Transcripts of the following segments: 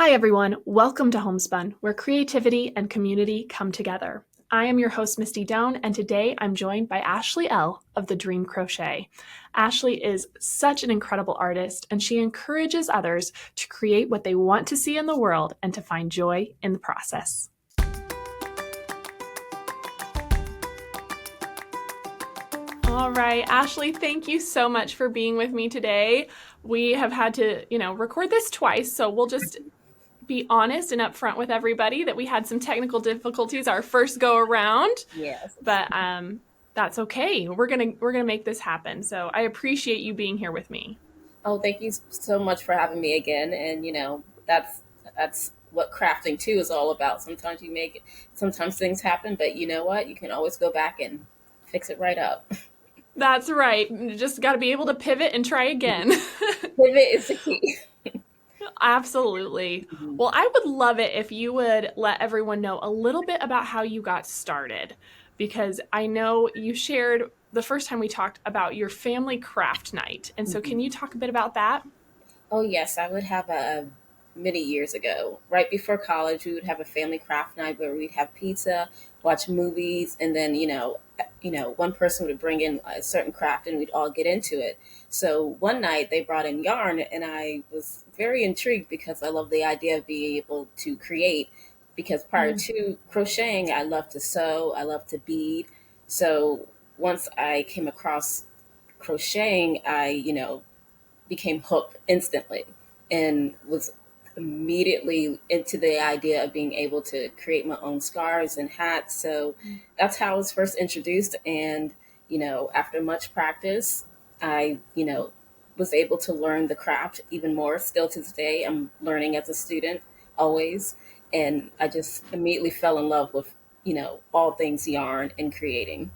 Hi, everyone. Welcome to Homespun, where creativity and community come together. I am your host, Misty Doan, and today I'm joined by Ashlee Elle of The Dream Crochet. Ashlee is such an incredible artist, and she encourages others to create what they want to see in the world and to find joy in the process. All right, Ashlee, thank you so much for being with me today. We have had to, record this twice, so we'll just be honest and upfront with everybody that we had some technical difficulties our first go around. Yes. But that's okay. We're gonna make this happen. So I appreciate you being here with me. Oh, thank you so much for having me again. And that's what crafting too is all about. Sometimes you make it, sometimes things happen, but you know what? You can always go back and fix it right up. That's right. You just got to be able to pivot and try again. Pivot is the key. Absolutely. Mhm. Well, I would love it if you would let everyone know a little bit about how you got started, because I know you shared the first time we talked about your family craft night. And so, can Mhm. you talk a bit about that? Oh yes, I would have a many years ago, right before college, we would have a family craft night where we'd have pizza, watch movies, and then one person would bring in a certain craft, and we'd all get into it. So one night they brought in yarn, and I was very intrigued because I love the idea of being able to create. Because prior Mm. to crocheting, I love to sew, I love to bead. So once I came across crocheting, I became hooked instantly and was immediately into the idea of being able to create my own scarves and hats. So that's how I was first introduced. And, after much practice, I, was able to learn the craft even more. Still to this day, I'm learning as a student always. And I just immediately fell in love with, all things yarn and creating.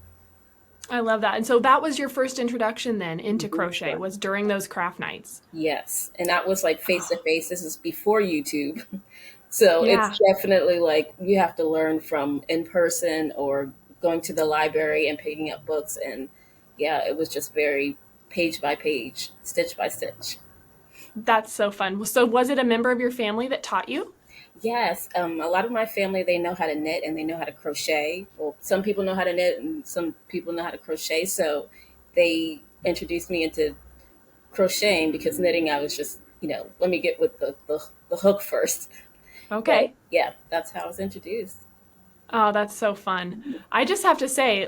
I love that. And so that was your first introduction then into crochet, was during those craft nights. Yes. And that was like face to Oh, face. This is before YouTube. So it's yeah. definitely like you have to learn from in person or going to the library and picking up books. And yeah, it was just very page by page, stitch by stitch. That's so fun. So was it a member of your family that taught you? Yes, a lot of my family, they know how to knit and they know how to crochet. Well, some people know how to knit and some people know how to crochet. So they introduced me into crocheting because knitting, I was just, let me get with the hook first. But Okay. yeah, that's how I was introduced. Oh, that's so fun. I just have to say,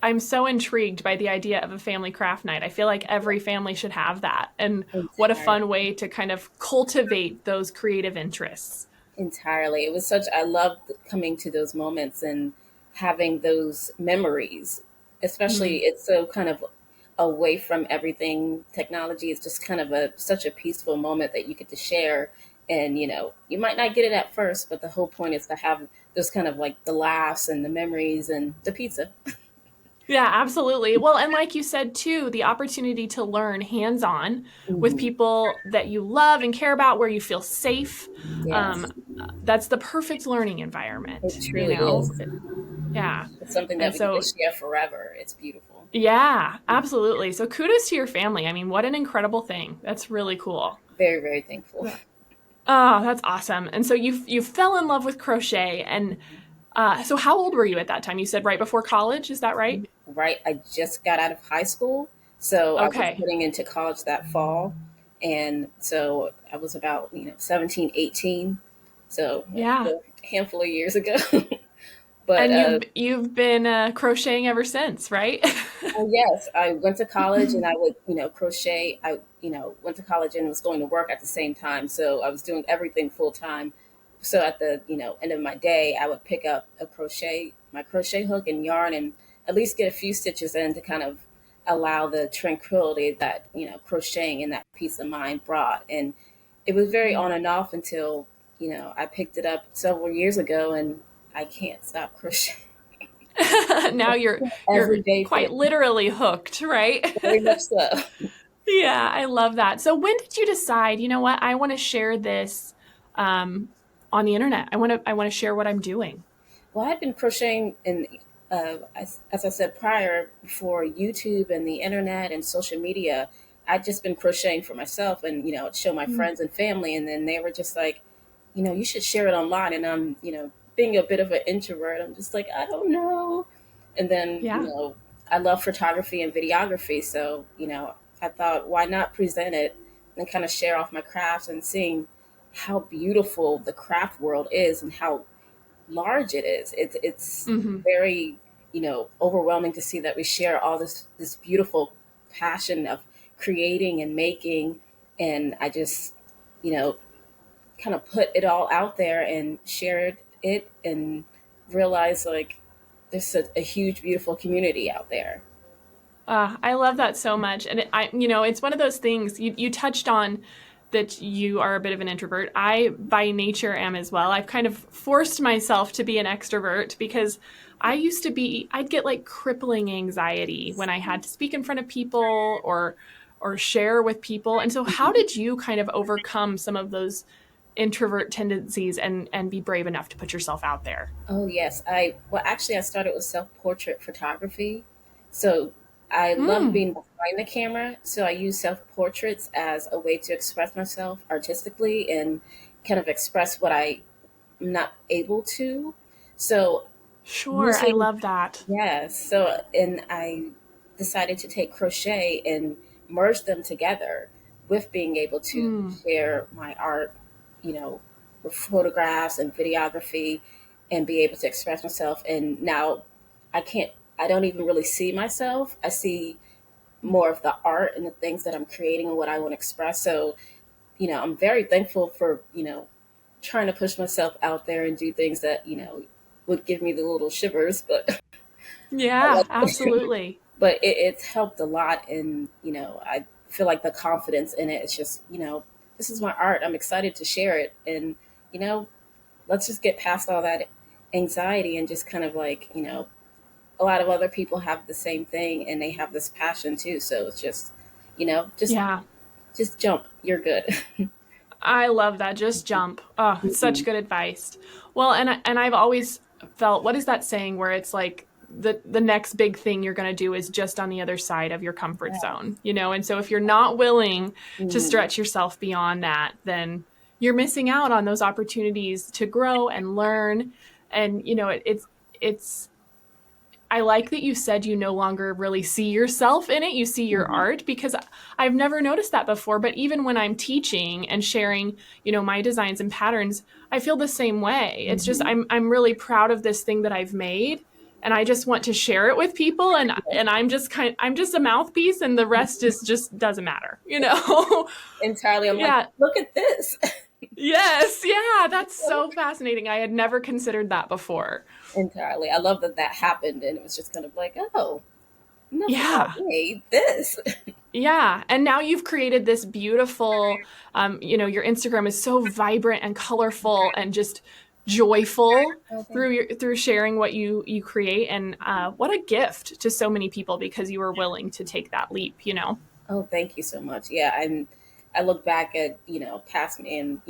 I'm so intrigued by the idea of a family craft night. I feel like every family should have that. And what a fun Entirely. way to kind of cultivate those creative interests. Entirely. It was such, I loved coming to those moments and having those memories, especially Mm. it's so kind of away from everything technology. It's just kind of such a peaceful moment that you get to share. And, you might not get it at first, but the whole point is to have those kind of like the laughs and the memories and the pizza. Yeah, absolutely. Well, and like you said too, the opportunity to learn hands-on with Hmm. people that you love and care about, where you feel safe. Yes, Um, that's the perfect learning it environment, truly is. Yeah. It's something that And we get to so, share forever. It's beautiful. yeah, absolutely. So kudos to your family. I mean, what an incredible thing. That's really cool. Very, very thankful. Oh, that's awesome. And so you fell in love with crochet, and so how old were you at that time? You said right before college, is that right? Right? I just got out of high school, so I was Okay. getting into college that fall, and so I was about 17, 18. So yeah, Yeah. a handful of years ago. But And you've been crocheting ever since, right? oh yes, I went to college and I would crochet. I went to college and was going to work at the same time, so I was doing everything full time. So at the end of my day, I would pick up my crochet hook and yarn, and at least get a few stitches in to kind of allow the tranquility that crocheting and that peace of mind brought. And it was very on and off until I picked it up several years ago, and I can't stop crocheting. Now you're Everyday quite thing, literally hooked, right? very much so. Yeah, I love that. So when did you decide, you know what, I want to share this um, on the internet? I want to share what I'm doing. Well, I had been crocheting, and as I said prior, before YouTube and the internet and social media, I'd just been crocheting for myself, and I'd show my Mm. friends and family, and then they were just like, you should share it online. And I'm, being a bit of an introvert, I'm just like, I don't know. And then, Yeah. I love photography and videography. So, I thought, why not present it and kind of share off my crafts and seeing how beautiful the craft world is and how large it is. It's Hmm. very, overwhelming to see that we share all this beautiful passion of creating and making. And I just, you know, kind of put it all out there and shared it and realized like there's a huge, beautiful community out there. I love that so much. And it's one of those things you touched on that you are a bit of an introvert. I, by nature, am as well. I've kind of forced myself to be an extrovert because I'd get like crippling anxiety when I had to speak in front of people or share with people. And so how did you kind of overcome some of those introvert tendencies and be brave enough to put yourself out there? Oh yes, I started with self portrait photography, so I love Mm, being behind the camera. So I use self portraits as a way to express myself artistically and kind of express what I'm not able to. So sure, I using love that. yes, so and I decided to take crochet and merge them together with being able to Mm. share my art, you know, with photographs and videography and be able to express myself. And now I can't, I don't even really see myself. I see more of the art and the things that I'm creating and what I want to express. So, I'm very thankful for, trying to push myself out there and do things that, would give me the little shivers, but Yeah, absolutely. but it's helped a lot. And I feel like the confidence in it, it's just, this is my art, I'm excited to share it. And you know let's just get past all that anxiety and just kind of like, a lot of other people have the same thing and they have this passion too. So it's just, you know just Yeah, just jump, you're good. I love that. Just jump. Oh, it's such good advice. Well, and I've always felt, what is that saying where it's like the next big thing you're going to do is just on the other side of your comfort zone, you know? And so if you're not willing to Mhm. stretch yourself beyond that, then you're missing out on those opportunities to grow and learn. And it's I like that you said you no longer really see yourself in it. You see your Mhm. art because I've never noticed that before. But even when I'm teaching and sharing, my designs and patterns, I feel the same way. It's just Mhm. I'm really proud of this thing that I've made and I just want to share it with people and I'm just a mouthpiece and the rest is just doesn't matter, you know? Entirely, I'm like, Yeah. look at this. Yes. Yeah, that's so fascinating. I had never considered that before. Entirely, I love that that happened, and it was just kind of like, oh, enough about Yeah. me, this. Yeah, and now you've created this beautiful, your Instagram is so vibrant and colorful and just joyful Oh, thank through sharing what you create, and what a gift to so many people because you were willing to take that leap, you know? Oh, thank you so much. Yeah, I look back at, past me, and,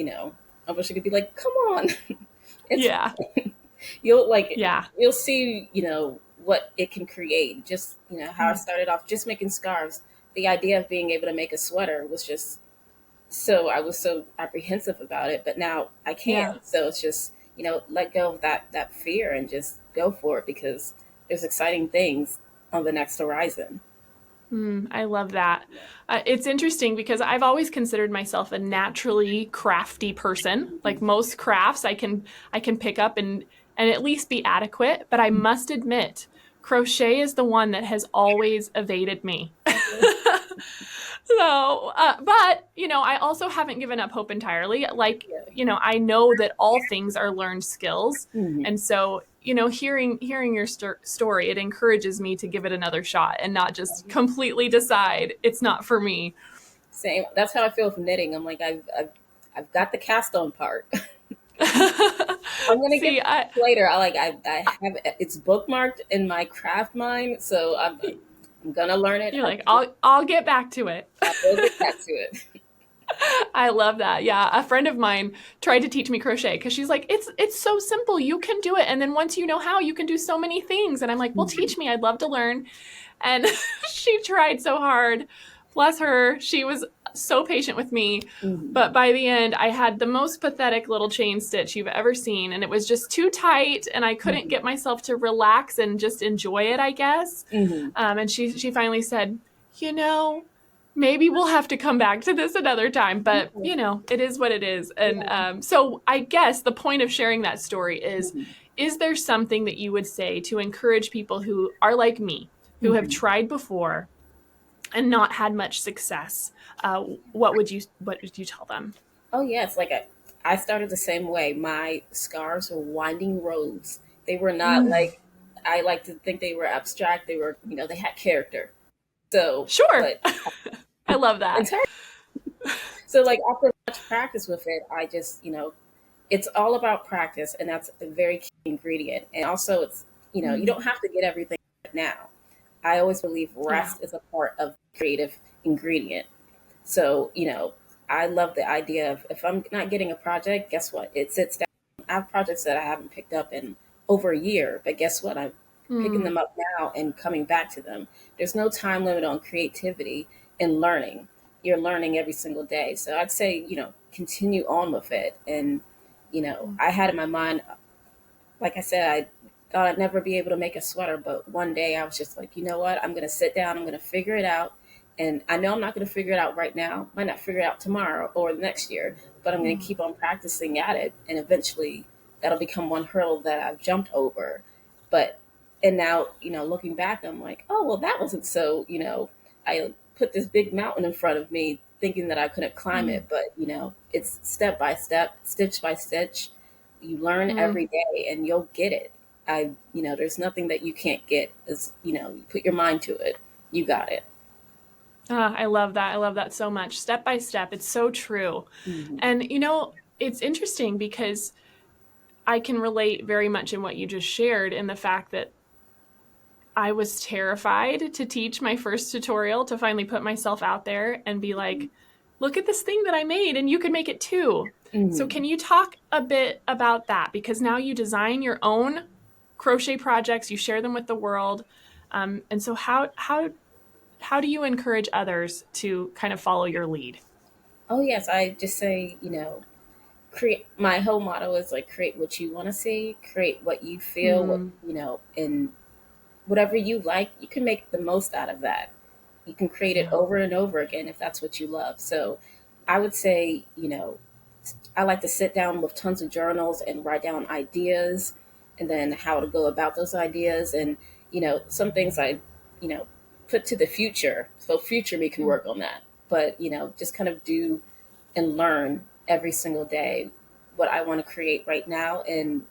I wish I could be like, come on. It's Yeah, you'll like yeah. you'll see, what it can create. Just, how I Mm. started off just making scarves. The idea of being able to make a sweater was just so I was so apprehensive about it, but now I can. Yeah. So it's just, let go of that fear and just go for it because there's exciting things on the next horizon. I love that. It's interesting because I've always considered myself a naturally crafty person. Like most crafts, I can pick up and at least be adequate. But I must admit, crochet is the one that has always evaded me. So, but I also haven't given up hope entirely. Like, I know that all things are learned skills, Mhm. and so hearing your story, it encourages me to give it another shot and not just completely decide it's not for me. Same. That's how I feel with knitting. I'm like, I've got the cast on part. I'm gonna get See, to it later. I have it's bookmarked in my craft mind, so I'm gonna learn it. you're like, I'll get back to it. I will get back to it. I love that. Yeah, a friend of mine tried to teach me crochet because she's like, it's so simple. You can do it, and then once you know how, you can do so many things. And I'm like, well, teach me. I'd love to learn. And she tried so hard, Bless her. She was so patient with me. Mm-hmm. But by the end, I had the most pathetic little chain stitch you've ever seen. And it was just too tight. And I couldn't Mm-hmm. get myself to relax and just enjoy it, I guess. Mm-hmm. And she finally said, you know, maybe we'll have to come back to this another time. But, Yeah. you know, it is what it is. And Yeah. so I guess the point of sharing that story Mm-hmm. is there something that you would say to encourage people who are like me, who have Mm-hmm. tried before and not had much success? What would you tell them? Oh yeah, it's like I started the same way. My scarves were winding roads. They were not Mm, like I like to think they were abstract. They were, they had character. So, sure. but I love that. in so like after much practice with it, I just, it's all about practice, and that's a very key ingredient. And also, it's, you Mm, don't have to get everything right now. I always believe yeah. rest is a part of creative ingredient. So, I love the idea of if I'm not getting a project, guess what? It sits down. I have projects that I haven't picked up in over a year, but guess what? I'm picking Mm, them up now and coming back to them. There's no time limit on creativity and learning. You're learning every single day. So I'd say, continue on with it. And, I had in my mind, like I said, I thought I'd never be able to make a sweater, but one day I was just like, you know what? I'm going to sit down, I'm going to figure it out. And I know I'm not going to figure it out right now, might not figure it out tomorrow or the next year, but I'm going to mm, keep on practicing at it. And eventually that'll become one hurdle that I've jumped over. But, and now, looking back, I'm like, oh, well, that wasn't so, I put this big mountain in front of me thinking that I couldn't climb mm, it. But, it's step by step, stitch by stitch. You learn mm. every day and you'll get it. There's nothing that you can't get. As you put your mind to it, you got it. Ah, I love that. I love that so much. Step by step. It's so true. Hmm. And, it's interesting because I can relate very much in what you just shared in the fact that I was terrified to teach my first tutorial, to finally put myself out there and be like, look at this thing that I made and you can make it too. So, Hmm. can you talk a bit about that? Because now you design your own crochet projects, you share them with the world. And so, how do you encourage others to kind of follow your lead? Oh yes, I just say create. My whole motto is like create what you want to see, create what you feel, what Mm, and whatever you like, you can make the most out of that. You can create it yeah. over and over again if that's what you love. So I would say, I like to sit down with tons of journals and write down ideas and then how to go about those ideas. And, some things I, you know, put to the future. So future me can Mm, work on that. But, just kind of do and learn every single day what I want to create right now and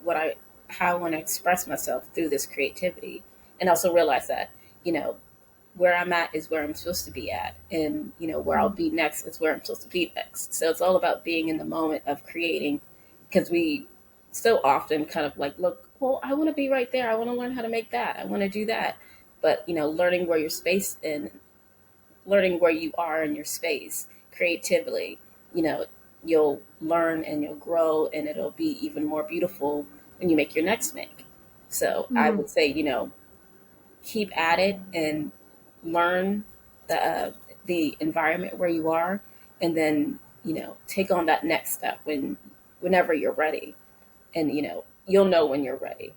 how I want to express myself through this creativity. And also realize that, you know, where I'm at is where I'm supposed to be at. And, where I'll mm, be next is where I'm supposed to be next. So it's all about being in the moment of creating because we so often kind of like, look, well, I want to be right there. I want to learn how to make that. I want to do that. But, learning where your space and learning where you are in your space creatively, you know, you'll learn and you'll grow and it'll be even more beautiful when you make your next make. So I mm. would say, keep at it and learn the environment where you are, and then take on that next step whenever you're ready, and you'll know when you're ready.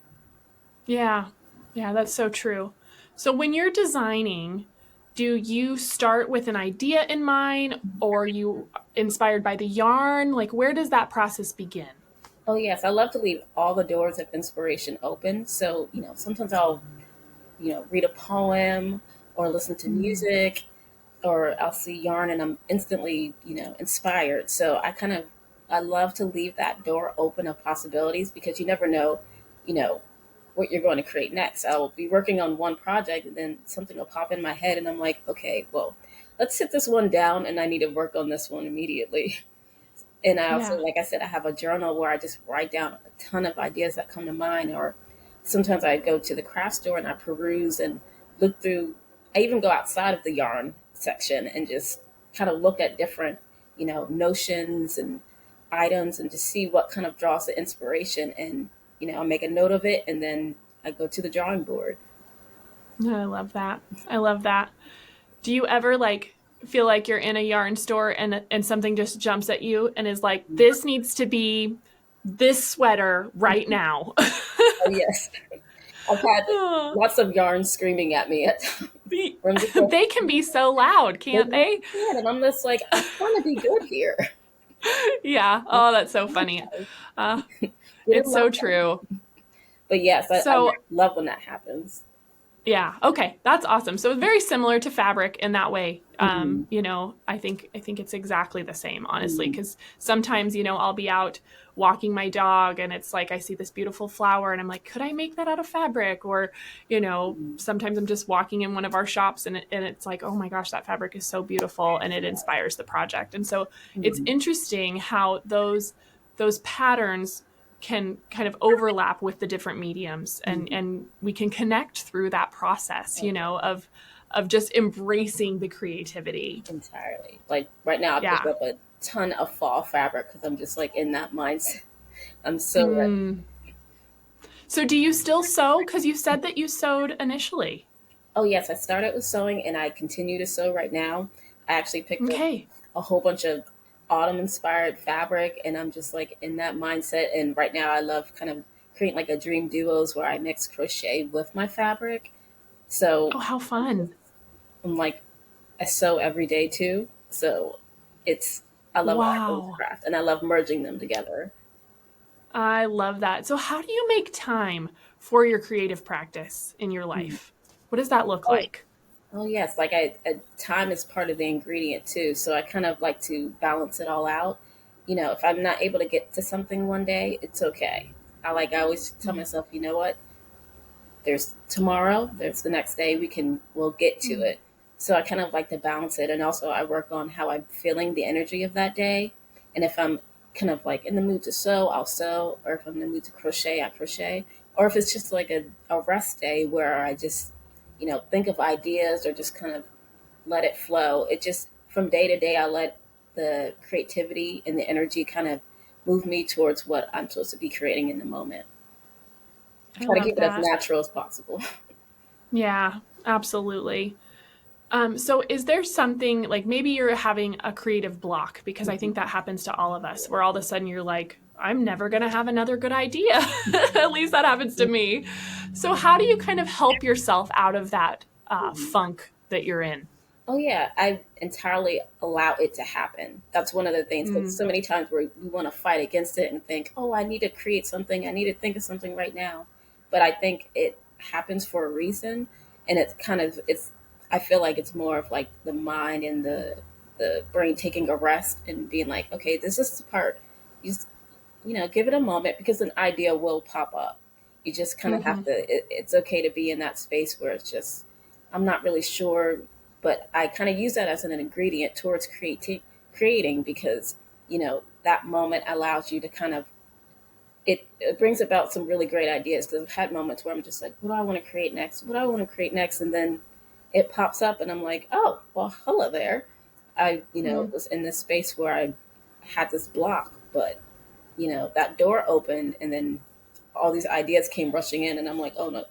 Yeah. Yeah, that's so true. So when you're designing, do you start with an idea in mind or are you inspired by the yarn? Like where does that process begin? Oh yes, I love to leave all the doors of inspiration open. So sometimes I'll read a poem or listen to Mm, music, or I'll see yarn and I'm instantly, inspired. So I love to leave that door open of possibilities because you never know, you know, what you're going to create next. I'll be working on one project and then something will pop in my head and I'm like, okay, well, let's sit this one down and I need to work on this one immediately. And I also, yeah. like I said, I have a journal where I just write down a ton of ideas that come to mind. Or sometimes I go to the craft store and I peruse and look through. I even go outside of the yarn section and just kind of look at different, notions and items and just see what kind of draws the inspiration. And, I'll make a note of it and then I go to the drawing board. I love that. I love that. Do you ever like feel like you're in a yarn store and something just jumps at you and is like, this needs to be this sweater right now? Oh yes, I've had lots of yarn screaming at me at times from different. They can be so loud, They can't really they? can, and I'm just like, I'm trying to be good here. Yeah. Oh, that's so funny. Uh, Get in it's my so lane. true. But yes, I So, love when that happens. yeah. Okay. That's awesome. So very similar to fabric in that way. Hmm. I think it's exactly the same, honestly, Hmm. because sometimes, I'll be out walking my dog and it's like I see this beautiful flower and I'm like, could I make that out of fabric? Or, sometimes I'm just walking in one of our shops and it's like, oh my gosh, that fabric is so beautiful and it inspires the project. And so it's Hmm. interesting how those patterns can kind of overlap with the different mediums and Hmm. and we can connect through that process, of just embracing the creativity. Entirely. Like right now, I picked Yeah. up a ton of fall fabric because I'm just like in that mindset. I'm so ready. Mm. So do you still sew? Because you said that you sewed initially. Oh yes, I started with sewing and I continue to sew right now. I actually picked up Okay. a whole bunch of autumn inspired fabric and I'm just like in that mindset. And right now, I love kind of creating like a dream duos where I mix crochet with my fabric. So Oh, how fun. I'm like I sew every day too. So it's I love art and Wow. craft and I love merging them together. I love that. So how do you make time for your creative practice in your Mhm. life? What does that look Oh, like? oh yes, like time is part of the ingredient too. So I kind of like to balance it all out. If I'm not able to get to something one day, it's okay. I always tell myself, you know what? There's tomorrow, there's the next day, we'll get to Mm. it. So I kind of like to balance it and also I work on how I'm feeling the energy of that day. And if I'm kind of like in the mood to sew, I'll sew, or if I'm in the mood to crochet, I crochet. Or if it's just like a rest day where I just, think of ideas or just kind of let it flow. It just from day to day I let the creativity and the energy kind of move me towards what I'm supposed to be creating in the moment. I Try to love keep it as that. natural as possible. Yeah, absolutely. So is there something like maybe you're having a creative block? Because I think that happens to all of us, where all of a sudden you're like, I'm never going to have another good idea. At least that happens to me. So how do you kind of help yourself out of that funk that you're in? Oh yeah, I entirely allow it to happen. That's one of the things because Mm, so many times where we want to fight against it and think, "Oh, I need to create something. I need to think of something right now." But I think it happens for a reason, and it's kind of it's. I feel like it's more of like the mind and the brain taking a rest and being like, "Okay, this is the part. You just give it a moment because an idea will pop up. You just kind of have hmm to. It's okay to be in that space where it's just, I'm not really sure, but I kind of use that as an ingredient towards creating because that moment allows you to kind of it brings about some really great ideas because I've had moments where I'm just like, what do I want to create next? What do I want to create next? And then it pops up, and I'm like, oh, well, hello there. I mm. was in this space where I had this block, but that door opened and then all these ideas came rushing in and I'm like, oh no,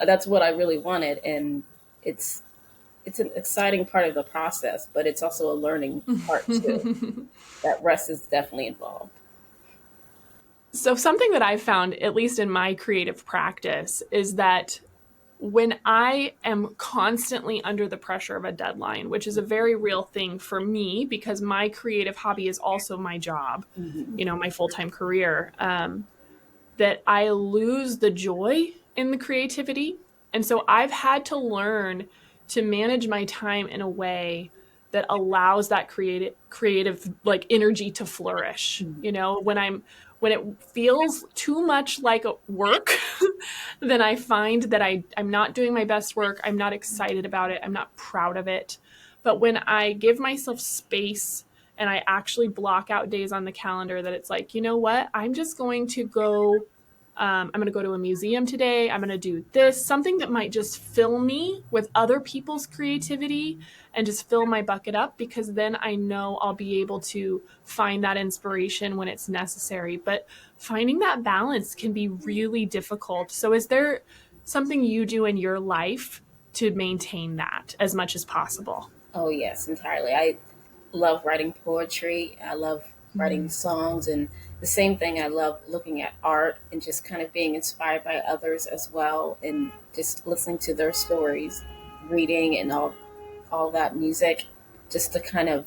that's what I really wanted. And it's it's an exciting part of the process, but it's also a learning part too. That rest is definitely involved. So something that I've found, at least in my creative practice, is that when I am constantly under the pressure of a deadline, which is a very real thing for me because my creative hobby is also my job, Hmm. my full time career, that I lose the joy in the creativity. And so I've had to learn to manage my time in a way that allows that creative like energy to flourish. When it feels too much like work, then I find that I'm not doing my best work. I'm not excited about it. I'm not proud of it. But when I give myself space and I actually block out days on the calendar that it's like, you know what? I'm just going to go. I'm going to go to a museum today. I'm going to do this, something that might just fill me with other people's creativity and just fill my bucket up because then I know I'll be able to find that inspiration when it's necessary. But finding that balance can be really difficult. So, is there something you do in your life to maintain that as much as possible? Oh, yes, entirely. I love writing poetry. I love writing Mm. songs, and the same thing. I love looking at art and just kind of being inspired by others as well, and just listening to their stories, reading, and all that music, just to kind of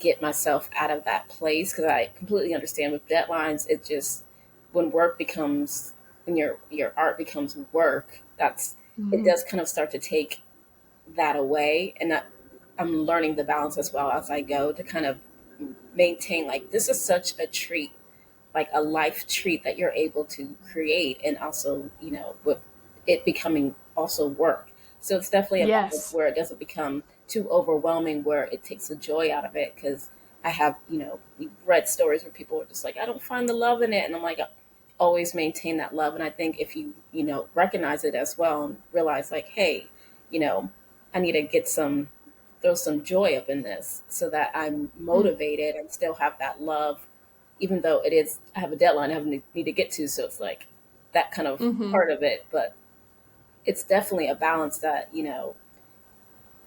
get myself out of that place, because I completely understand with deadlines. It just when work becomes when your art becomes work, that's it Mhm. does kind of start to take that away, and that I'm learning the balance as well as I go to kind of maintain, like, this is such a treat, like a life treat that you're able to create, and also, with it becoming also work. So it's definitely a balance Yes. where it doesn't become too overwhelming, where it takes the joy out of it. Because I have, we've read stories where people are just like, I don't find the love in it. And I'm like, always maintain that love. And I think if you, recognize it as well and realize, like, hey, you know, I need to throw some joy up in this so that I'm Mm. motivated and still have that love, even though I have a deadline need to get to. So it's like that kind of Mhm. part of it. But it's definitely a balance that,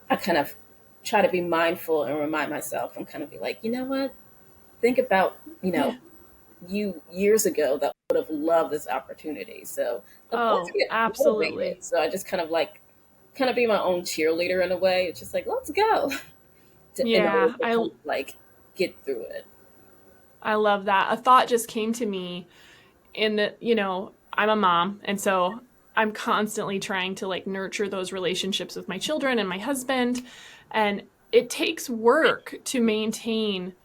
I kind of try to be mindful and remind myself and kind of be like, you know what? Think about, Yeah. you years ago that would have loved this opportunity. So let's Oh, get absolutely. motivated. So I just kind of be my own cheerleader in a way. It's just like, let's go in order Yeah, to kind of like get through it. I love that. A thought just came to me in that, I'm a mom, and so I'm constantly trying to like nurture those relationships with my children and my husband, and it takes work to maintain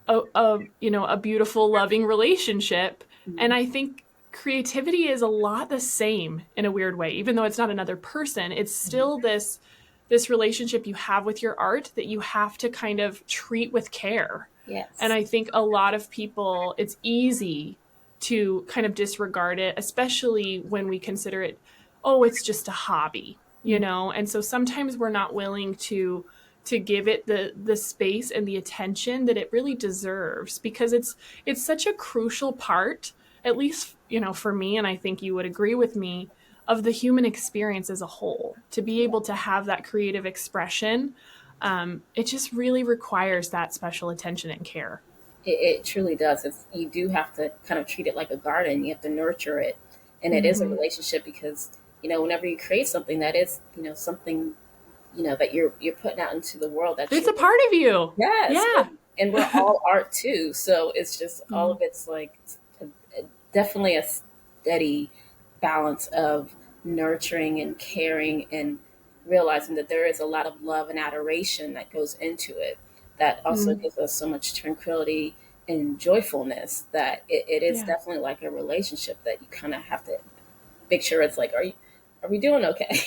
a beautiful loving relationship. And I think creativity is a lot the same in a weird way. Even though it's not another person, it's still this relationship you have with your art that you have to kind of treat with care. And Yes. I think a lot of people, it's easy to kind of disregard it, especially when we consider it, oh, it's just a hobby, And so sometimes we're not willing to give it the space and the attention that it really deserves, because it's such a crucial part, at least, for me, and I think you would agree with me, of the human experience as a whole. To be able to have that creative expression, it just really requires that special attention and care. It truly does. You do have to kind of treat it like a garden. You have to nurture it, and it is a Hmm. relationship because whenever you create something that is something that you're putting out into the world that It's you a part of you. yes, Yeah. and we're all art too. So it's just all of Mhm. it's like definitely a steady balance of nurturing and caring and realizing that there is a lot of love and adoration that goes into it, that also Mhm. gives us so much tranquility and joyfulness, that it is Yeah. definitely like a relationship that you kind of have to make sure it's like, are we doing okay?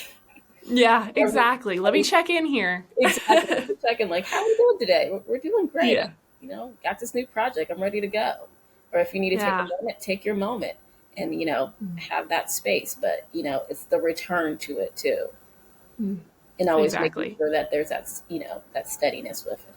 Yeah, are we, exactly. Let are me we check in here. exactly checking, like, how are we doing today? We're doing great. Yeah. Got this new project. I'm ready to go. Or if you need to take a Yeah. moment, take your moment and, Mm. have that space. But, it's the return to it too. Mm. And always making Exactly. sure that there's that steadiness with it.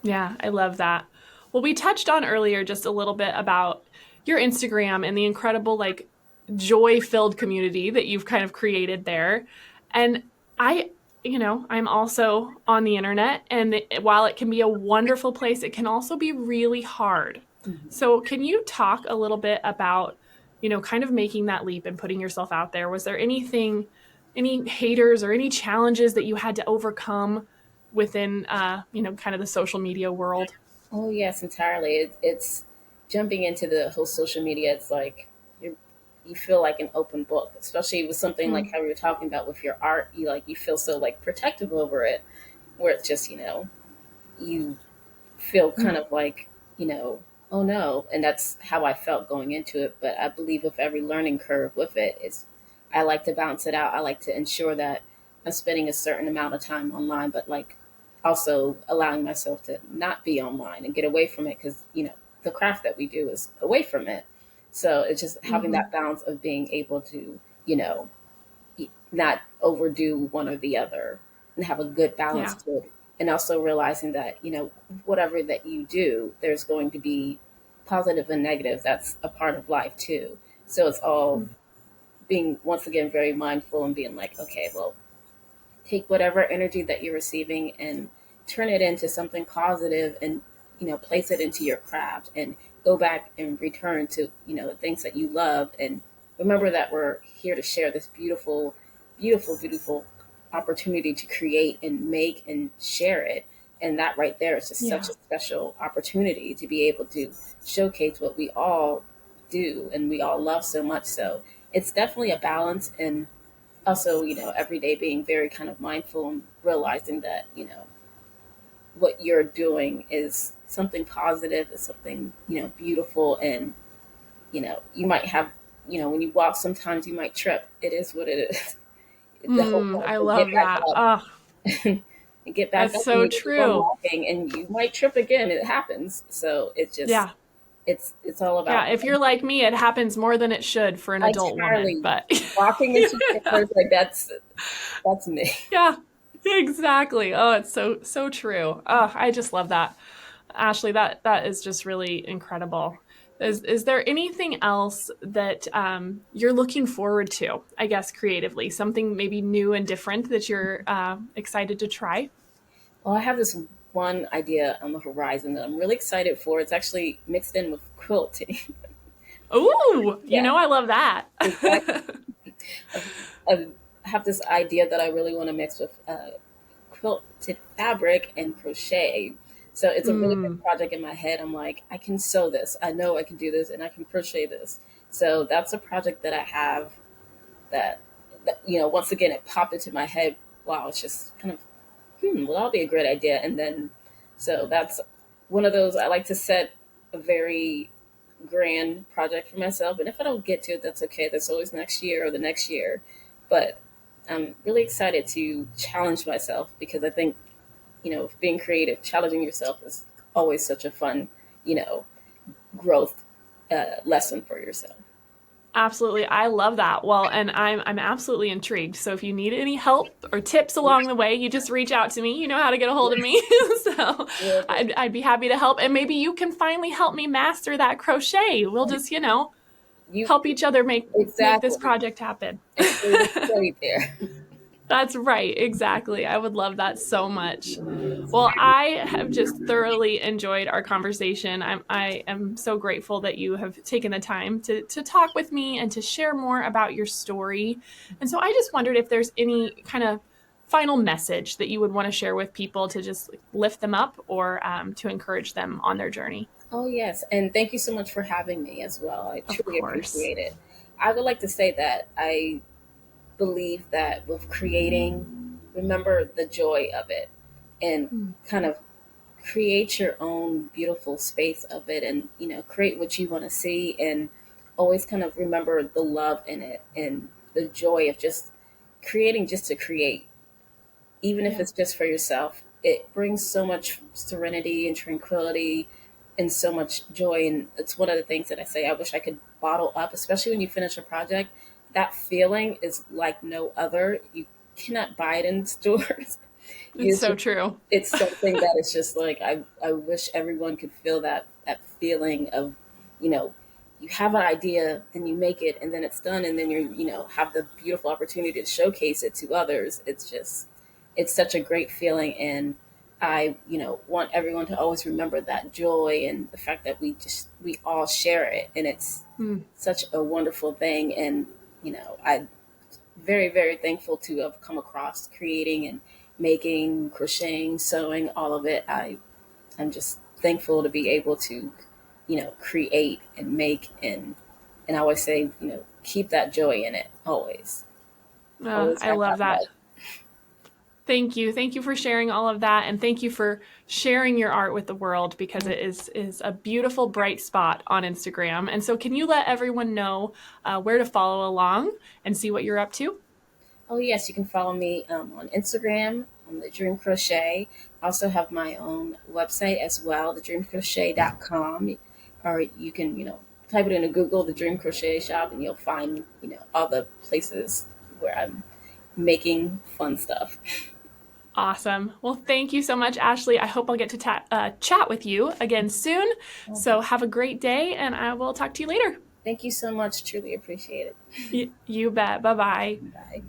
Yeah, I love that. Well, we touched on earlier just a little bit about your Instagram and the incredible, like, joy-filled community that you've kind of created there. And I, I'm also on the internet, and while it can be a wonderful place, it can also be really hard. Mhm. So, can you talk a little bit about, kind of making that leap and putting yourself out there? Was there any haters or any challenges that you had to overcome within kind of the social media world? Oh, yes, entirely. It's jumping into the whole social media. It's like you feel like an open book, especially with something like Mm. how we were talking about with your art. You feel so like protective over it, where it's just you feel kind Mm. of like, you know, oh no. And that's how I felt going into it. But I believe with every learning curve with it, I like to balance it out. I like to ensure that I'm spending a certain amount of time online, but like also allowing myself to not be online and get away from it, because, the craft that we do is away from it. So it's just having Hmm. that balance of being able to, you know, not overdo one or the other and have a good balance Yeah. to it. And also realizing that, whatever that you do, there's going to be positive and negative. That's a part of life too. So it's all Mm. being, once again, very mindful and being like, okay, well, take whatever energy that you're receiving and turn it into something positive, and place it into your craft, and go back and return to the things that you love, and remember that we're here to share this beautiful, beautiful, beautiful opportunity to create and make and share it. And that right there is just such Yeah. a special opportunity to be able to showcase what we all do and we all love so much. So it's definitely a balance. And also, every day being very kind of mindful and realizing that, what you're doing is something positive, is something, beautiful. And, you might have, when you walk, sometimes you might trip. It is what it is. The whole point I is to get love back that. up Oh, and get back that's up, and so you keep on true. walking, and you might trip again. It happens. So it just, Yeah. it's all Yeah. about If you're like me, it happens more than it should for an adult woman, entirely but walking into stairs. Like that's me. yeah, exactly. Oh, it's so true. Oh, I just love that. Ashlee, that is just really incredible. Is there anything else that you're looking forward to, I guess, creatively? Something maybe new and different that you're excited to try? Well, I have this one idea on the horizon that I'm really excited for. It's actually mixed in with quilting. Ooh, Yeah, I love that. exactly. I have this idea that I really want to mix with quilted fabric and crochet. So it's a really big Mm, project in my head. I'm like, I can sew this. I know I can do this, and I can crochet this. So that's a project that I have that once again, it popped into my head. Wow, it's just kind of, well, that'll be a great idea. And then, so that's one of those, I like to set a very grand project for myself. And if I don't get to it, that's okay. That's always next year or the next year. But I'm really excited to challenge myself, because I think, being creative, challenging yourself is always such a fun, you know, growth lesson for yourself. absolutely. I love that. Well, and I'm absolutely intrigued. So if you need any help or tips along the way, you just reach out to me. You know how to get a hold of me. So Will do. I'd be happy to help. And maybe you can finally help me master that crochet. We'll just, You help each other make this exactly, project happen. and create a story there. That's right. Exactly. I would love that so much. Well, I have just thoroughly enjoyed our conversation. I am so grateful that you have taken the time to talk with me and to share more about your story. And so I just wondered if there's any kind of final message that you would want to share with people to just lift them up or to encourage them on their journey. Oh, yes. And thank you so much for having me as well. I Of truly course. appreciate it. I would like to say that I believe that with creating, remember the joy of it, and Mm, kind of create your own beautiful space of it, and, create what you want to see, and always kind of remember the love in it and the joy of just creating just to create, even if yeah. it's just for yourself. It brings so much serenity and tranquility and so much joy. And it's one of the things that I say I wish I could bottle up, especially when you finish a project. That feeling is like no other. You cannot buy it in stores. It's It's so just, true. it's something that is just like, I wish everyone could feel that feeling of, you know, you have an idea, then you make it, and then it's done, and then have the beautiful opportunity to showcase it to others. It's such a great feeling. And I, want everyone to always remember that joy and the fact that we all share it, and it's Mm. such a wonderful thing. And I very, very thankful to have come across creating and making, crocheting, sewing, all of it. I'm just thankful to be able to, create and make, and I always say, keep that joy in it always. Always I have love that that. love. Thank you. Thank you for sharing all of that, and thank you for sharing your art with the world because it is a beautiful bright spot on Instagram. And so can you let everyone know where to follow along and see what you're up to? Oh, yes, you can follow me on Instagram on the Dream Crochet. I also have my own website as well, thedreamcrochet.com. Or you can, type it into Google, the Dream Crochet Shop, and you'll find, all the places where I'm making fun stuff. Awesome. Well, thank you so much, Ashlee. I hope I'll get to chat with you again soon. Okay. So have a great day, and I will talk to you later. Thank you so much. Truly appreciate it. You bet. Bye bye. Bye.